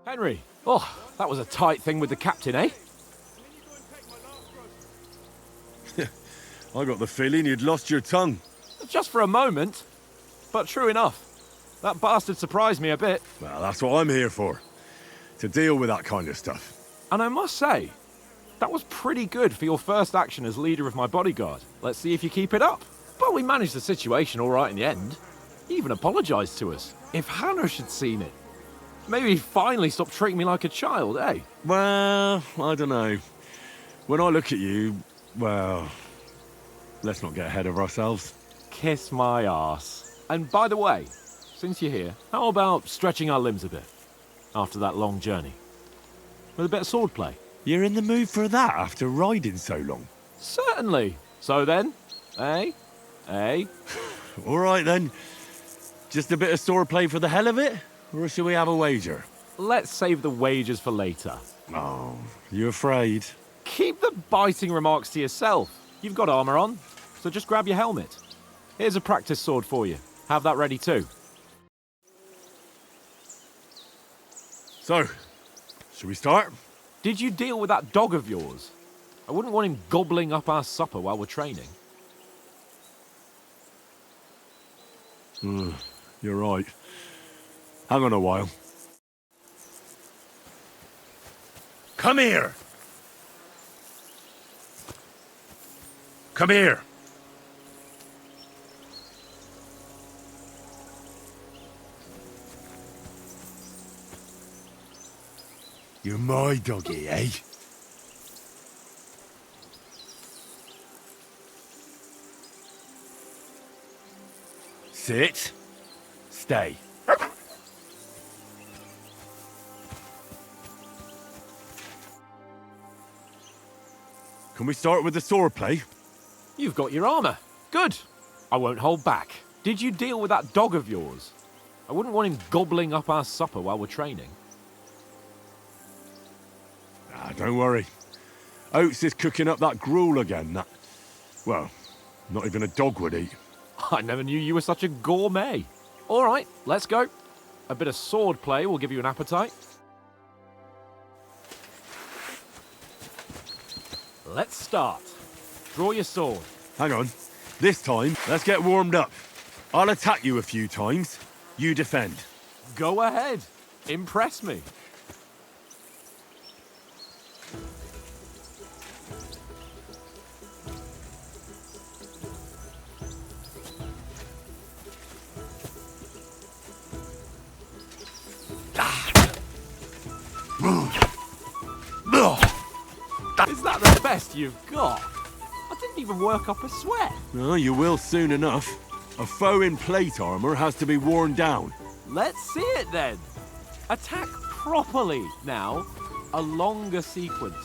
Henry, oh, that was a tight thing with the captain, eh? I got the feeling you'd lost your tongue. Just for a moment. But true enough. That bastard surprised me a bit. Well, that's what I'm here for. To deal with that kind of stuff. And I must say, that was pretty good for your first action as leader of my bodyguard. Let's see if you keep it up. But we managed the situation all right in the end. He even apologized to us. If Hanosh had seen it, maybe he'd finally stop treating me like a child, eh? Well, I don't know. When I look at you, well, let's not get ahead of ourselves. Kiss my arse. And by the way, since you're here, how about stretching our limbs a bit? After that long journey. With a bit of swordplay. You're in the mood for that after riding so long? Certainly. So then, eh? Eh? All right then. Just a bit of swordplay for the hell of it? Or shall we have a wager? Let's save the wagers for later. Oh, you afraid? Keep the biting remarks to yourself. You've got armor on, so just grab your helmet. Here's a practice sword for you. Have that ready too. So, shall we start? Did you deal with that dog of yours? I wouldn't want him gobbling up our supper while we're training. You're right. Hang on a while. Come here! Come here! You're my doggy, eh? Sit. Stay. Can we start with the swordplay? You've got your armor. Good. I won't hold back. Did you deal with that dog of yours? I wouldn't want him gobbling up our supper while we're training. Ah, don't worry. Oates is cooking up that gruel again that... Well, not even a dog would eat. I never knew you were such a gourmet. All right, let's go. A bit of swordplay will give you an appetite. Let's start. Draw your sword. Hang on. This time, let's get warmed up. I'll attack you a few times. You defend. Go ahead. Impress me. Is that the best you've got? I didn't even work up a sweat. Oh, you will soon enough. A foe in plate armor has to be worn down. Let's see it then. Attack properly now. A longer sequence.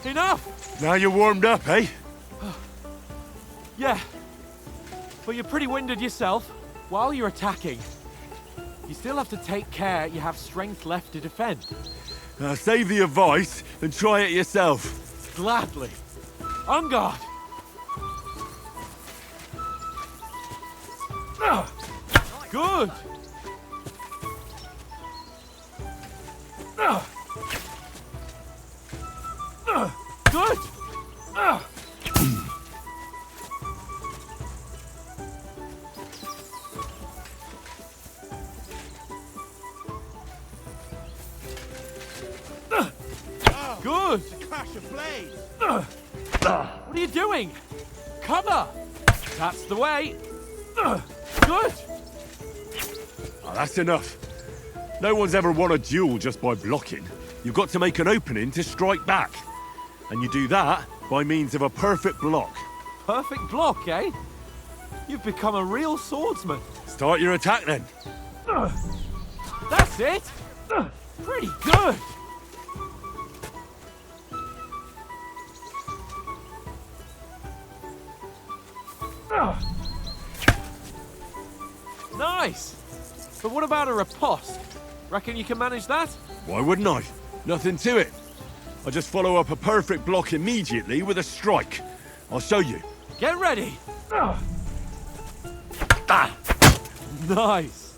Enough! Now you're warmed up, eh? Yeah, but you're pretty winded yourself. While you're attacking, you still have to take care you have strength left to defend. Save the advice and try it yourself. Gladly. On guard. Good. Good. Good! Crash of blades! What are you doing? Cover! That's the way. Good! Oh, that's enough. No one's ever won a duel just by blocking. You've got to make an opening to strike back. And you do that by means of a perfect block. Perfect block, eh? You've become a real swordsman. Start your attack then. That's it! Pretty good! Nice! But what about a riposte? Reckon you can manage that? Why wouldn't I? Nothing to it. I just follow up a perfect block immediately with a strike. I'll show you. Get ready! Nice!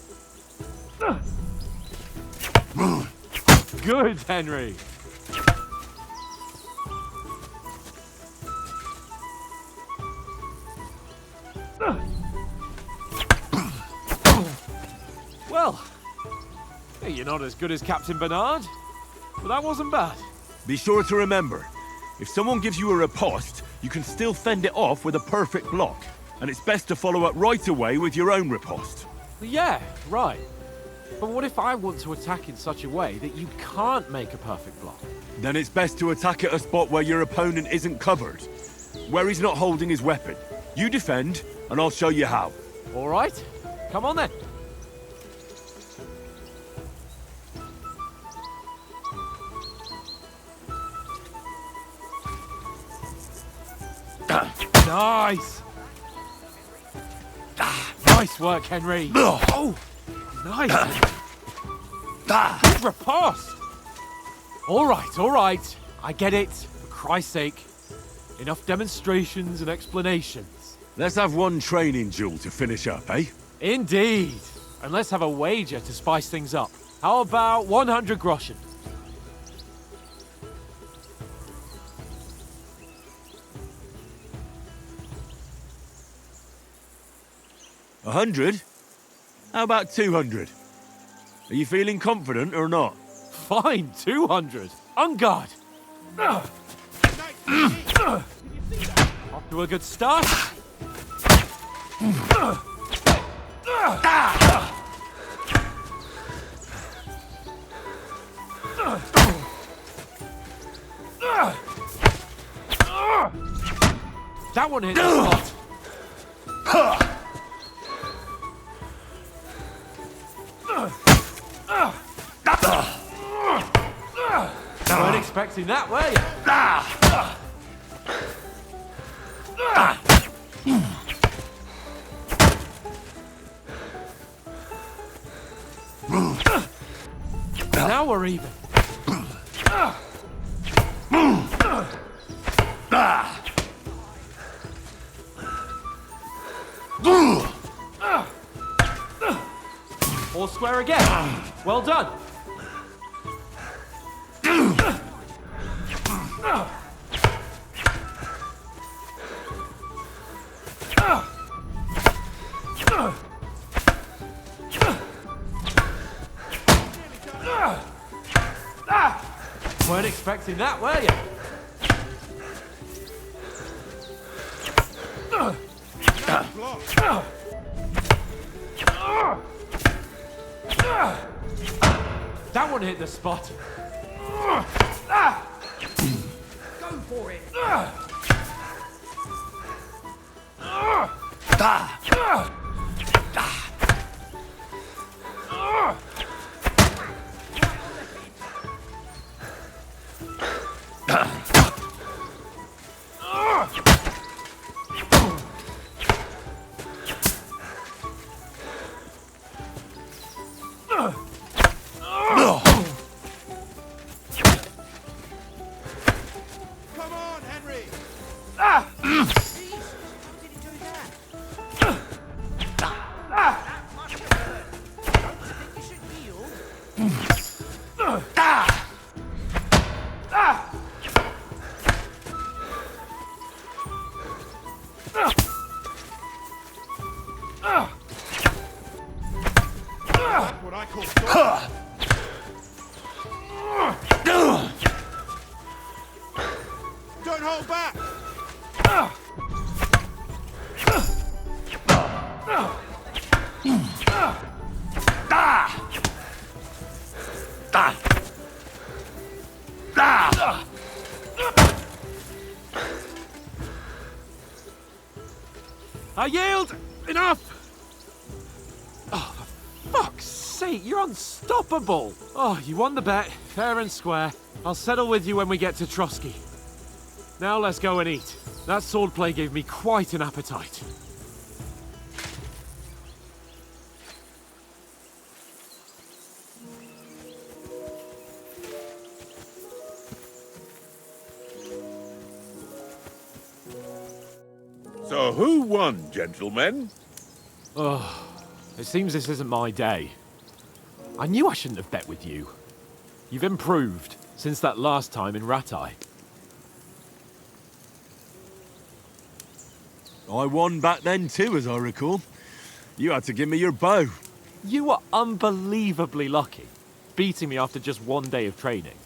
Good, Henry! Well, you're not as good as Captain Bernard, but that wasn't bad. Be sure to remember, if someone gives you a riposte, you can still fend it off with a perfect block. And it's best to follow up right away with your own riposte. Yeah, right. But what if I want to attack in such a way that you can't make a perfect block? Then it's best to attack at a spot where your opponent isn't covered. Where he's not holding his weapon. You defend, and I'll show you how. All right, come on then. Nice! Nice work, Henry! Oh! Nice! Good riposte! All right. I get it. For Christ's sake. Enough demonstrations and explanations. Let's have one training duel to finish up, eh? Indeed. And let's have a wager to spice things up. How about 100 groschen? 100? How about 200? Are you feeling confident or not? Fine, 200. On guard. Off to a good start. That one hit the spot. Weren't expecting that, were you? Now we're even. All square again. Well done. Weren't expecting that, were you? That one hit the spot. Go for it! Come on, Henry! Jeez, how did he do that? That must have hurt. Don't you think you should heal? That's what I call dodge. Don't hold back! I yield! Enough! Oh, for fuck's sake, you're unstoppable! Oh, you won the bet, fair and square. I'll settle with you when we get to Trotsky. Now let's go and eat. That swordplay gave me quite an appetite. So who won, gentlemen? It seems this isn't my day. I knew I shouldn't have bet with you. You've improved since that last time in Ratai. I won back then too, as I recall. You had to give me your bow. You were unbelievably lucky, beating me after just one day of training.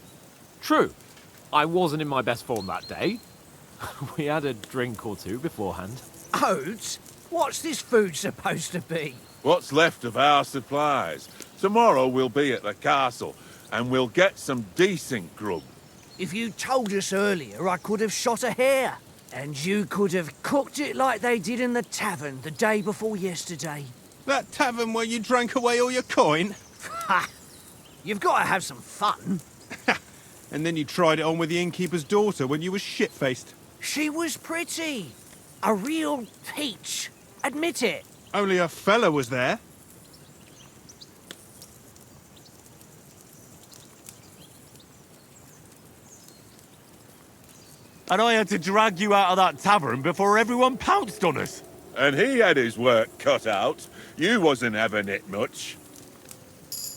True, I wasn't in my best form that day. We had a drink or two beforehand. Oats? What's this food supposed to be? What's left of our supplies? Tomorrow we'll be at the castle, and we'll get some decent grub. If you told us earlier, I could have shot a hare. And you could have cooked it like they did in the tavern the day before yesterday. That tavern where you drank away all your coin? Ha! You've got to have some fun. And then you tried it on with the innkeeper's daughter when you were shit-faced. She was pretty. A real peach. Admit it. Only a fella was there. And I had to drag you out of that tavern before everyone pounced on us. And he had his work cut out. You wasn't having it much.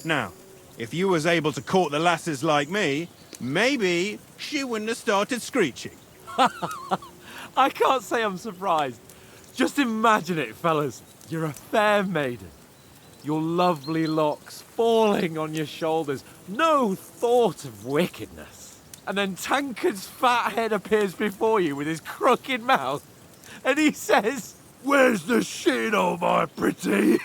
Now, if you was able to court the lasses like me, maybe she wouldn't have started screeching. I can't say I'm surprised. Just imagine it, fellas. You're a fair maiden. Your lovely locks falling on your shoulders. No thought of wickedness. And then Tankard's fat head appears before you with his crooked mouth. And he says, "Where's the shit, oh my pretty?"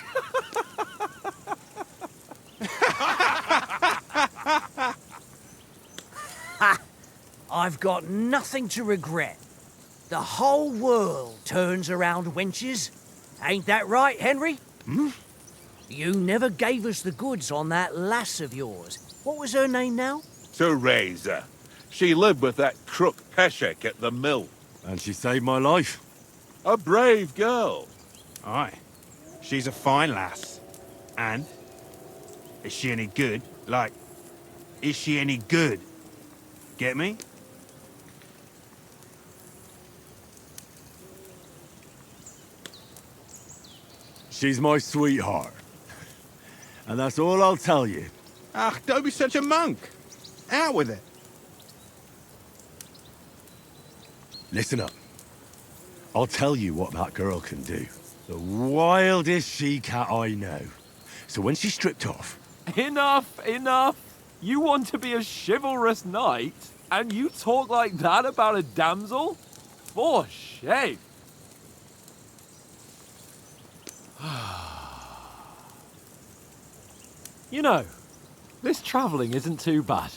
I've got nothing to regret. The whole world turns around wenches. Ain't that right, Henry? You never gave us the goods on that lass of yours. What was her name now? Teresa. She lived with that crook Peshek at the mill. And she saved my life. A brave girl. Aye. She's a fine lass. And? Is she any good? Like, is she any good? Get me? She's my sweetheart. And that's all I'll tell you. Ah, don't be such a monk. Out with it. Listen up. I'll tell you what that girl can do. The wildest she-cat I know. So when she's stripped off... Enough, enough. You want to be a chivalrous knight, and you talk like that about a damsel? For shame. You know, this travelling isn't too bad.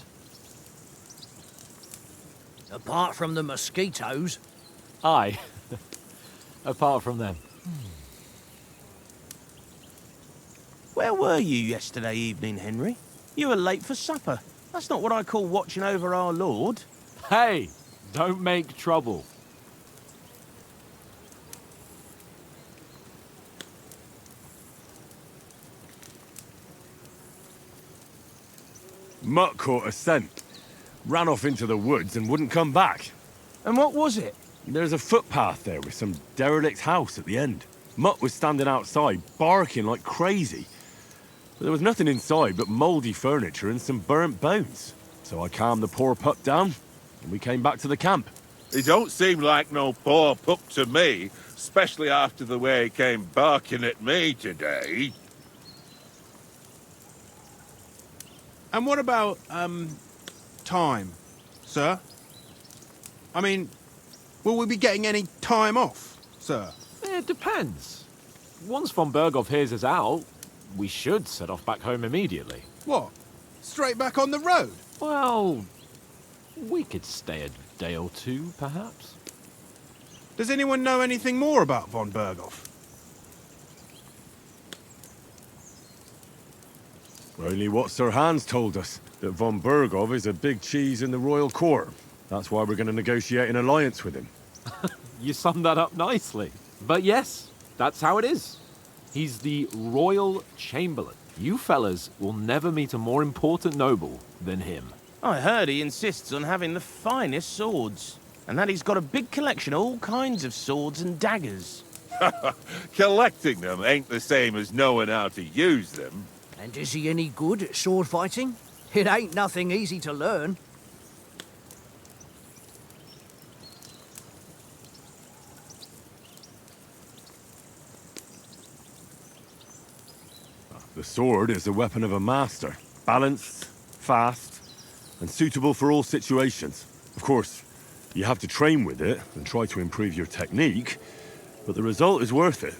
Apart from the mosquitoes. Aye. Apart from them. Where were you yesterday evening, Henry? You were late for supper. That's not what I call watching over our Lord. Hey, don't make trouble. Mutt caught a scent. Ran off into the woods and wouldn't come back. And what was it? There's a footpath there with some derelict house at the end. Mutt was standing outside, barking like crazy. But there was nothing inside but mouldy furniture and some burnt bones. So I calmed the poor pup down, and we came back to the camp. He don't seem like no poor pup to me, especially after the way he came barking at me today. And what about, time, sir? I mean, will we be getting any time off, sir? It depends. Once von Berghoff hears us out, we should set off back home immediately. What? Straight back on the road? Well, we could stay a day or two, perhaps. Does anyone know anything more about von Berghoff? Only what Sir Hans told us, that von Berghoff is a big cheese in the royal court. That's why we're going to negotiate an alliance with him. You summed that up nicely. But yes, that's how it is. He's the royal chamberlain. You fellas will never meet a more important noble than him. I heard he insists on having the finest swords. and that he's got a big collection of all kinds of swords and daggers. Collecting them ain't the same as knowing how to use them. And is he any good at sword fighting? It ain't nothing easy to learn. The sword is the weapon of a master. Balanced, fast, and suitable for all situations. Of course, you have to train with it and try to improve your technique, but the result is worth it.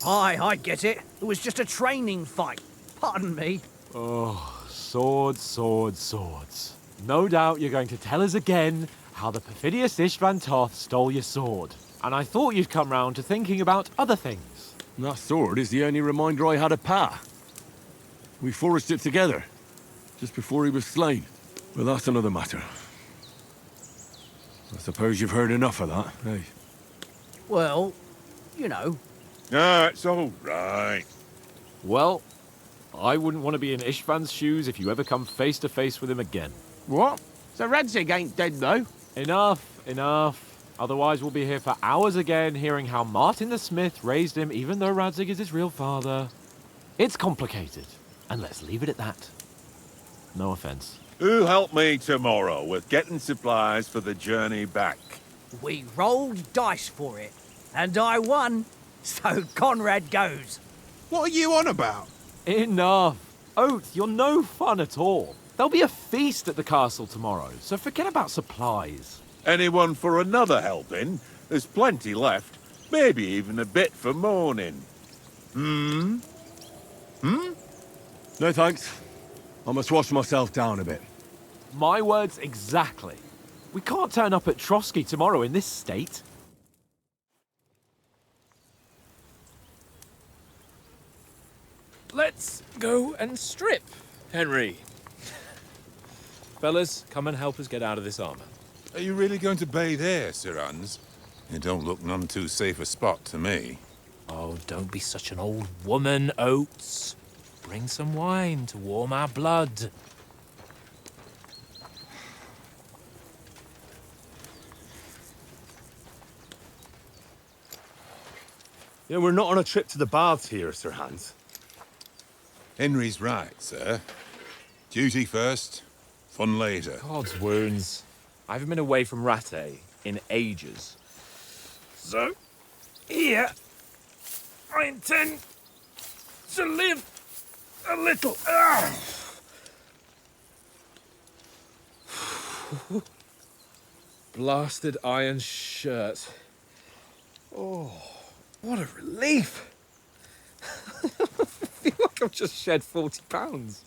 Aye, I get it. It was just a training fight. Pardon me. Oh, swords, swords, swords. No doubt you're going to tell us again how the perfidious Istvan Toth stole your sword. And I thought you'd come round to thinking about other things. And that sword is the only reminder I had of Pa. We forged it together, just before he was slain. But that's another matter. I suppose you've heard enough of that, eh? Well, you know. Ah, it's all right. Well, I wouldn't want to be in Istvan's shoes if you ever come face to face with him again. What? So Radzig ain't dead, though? Enough, enough. Otherwise we'll be here for hours again hearing how Martin the Smith raised him even though Radzig is his real father. It's complicated, and let's leave it at that. No offense. Who'll help me tomorrow with getting supplies for the journey back? We rolled dice for it, and I won. So Conrad goes. What are you on about? Enough. Oath, you're no fun at all. There'll be a feast at the castle tomorrow, so forget about supplies. Anyone for another helping? There's plenty left. Maybe even a bit for morning. No thanks. I must wash myself down a bit. My words exactly. We can't turn up at Trotsky tomorrow in this state. Let's go and strip, Henry. Fellas, come and help us get out of this armor. Are you really going to bathe here, Sir Hans? It don't look none too safe a spot to me. Oh, don't be such an old woman, Oates. Bring some wine to warm our blood. You know, we're not on a trip to the baths here, Sir Hans. Henry's right, sir. Duty first, fun later. God's wounds. I haven't been away from Rattay in ages. So, here, I intend to live a little. Blasted iron shirt. Oh, what a relief. I feel like I've just shed 40 pounds.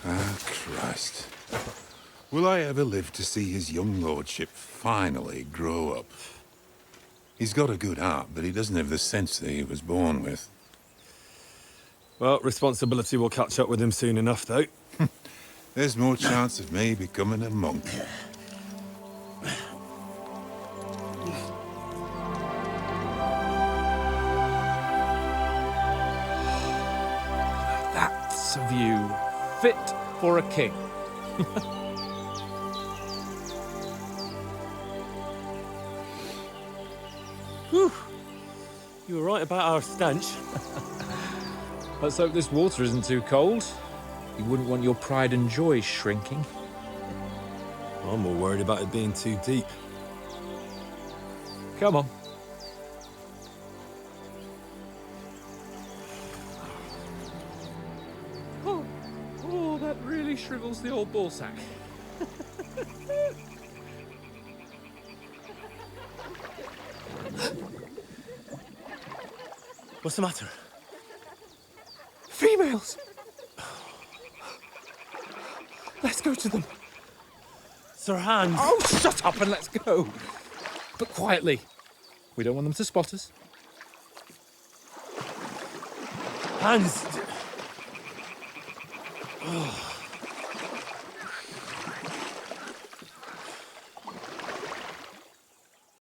Ah, Christ. Will I ever live to see his young lordship finally grow up? He's got a good heart, but he doesn't have the sense that he was born with. Well, responsibility will catch up with him soon enough, though. There's more chance of me becoming a monk. That's a view fit for a king. Whew. You were right about our stench. Let's hope this water isn't too cold. You wouldn't want your pride and joy shrinking. I'm more worried about it being too deep. Come on. Oh, that really shrivels the old ball sack. What's the matter? Females! Let's go to them. Sir Hans! Oh, shut up and let's go. But quietly. We don't want them to spot us. Hans! Oh.